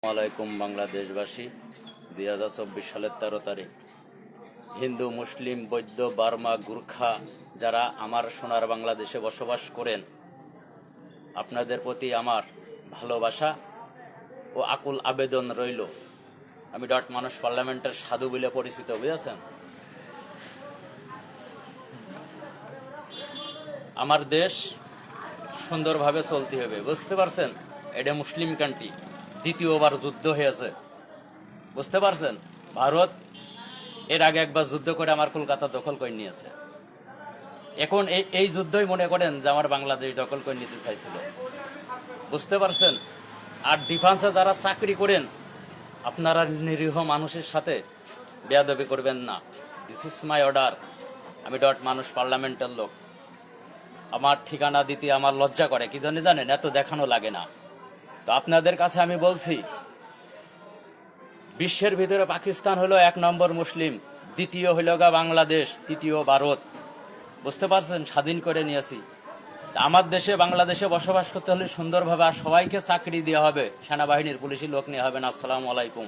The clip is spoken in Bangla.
আলাইকুম বাংলাদেশবাসী, 2024 সালের 13 তারিখ হিন্দু, মুসলিম, বৌদ্ধ, বার্মা, গুর্খা যারা আমার সোনার বাংলাদেশে বসবাস করেন, আপনাদের প্রতি আমার ভালোবাসা ও আকুল আবেদন রইল। আমি মানুষ পার্লামেন্টের সাধু বলে পরিচিত, বুঝেছেন? আমার দেশ সুন্দরভাবে চলতে হবে, বুঝতে পারছেন? এটা মুসলিম কান্ট্রি, দ্বিতীয়বার যুদ্ধ হয়েছে, বুঝতে পারছেন? ভারত এর আগে একবার যুদ্ধ করে আমার কলকাতা দখল করে নিয়েছে। এখন এই যুদ্ধই মনে করেন যে আমার বাংলাদেশ দখল করে নিতে চাইছিল, বুঝতে পারছেন? আর ডিফেন্সে যারা চাকরি করেন, আপনারা নিরীহ মানুষের সাথে বেয়াদবি করবেন না। This is my order. আমি মানুষ পার্লামেন্টের লোক। আমার ঠিকানা দিতে আমার লজ্জা করে, কি জন্য জানেন? এত দেখানো লাগে না। তো আপনাদের কাছে আমি বলছি, বিশ্বের ভিতরে পাকিস্তান হলো 1 নম্বর মুসলিম, দ্বিতীয় হইল বাংলাদেশ, তৃতীয় ভারত, বুঝতে পারছেন? স্বাধীন করে নিয়েছি। আমার দেশে বাংলাদেশে বসবাস করতে হলে সুন্দরভাবে, আর সবাইকে চাকরি দেওয়া হবে, সেনাবাহিনীর পুলিশি লোক নিয়ে হবে না। আসসালামু আলাইকুম।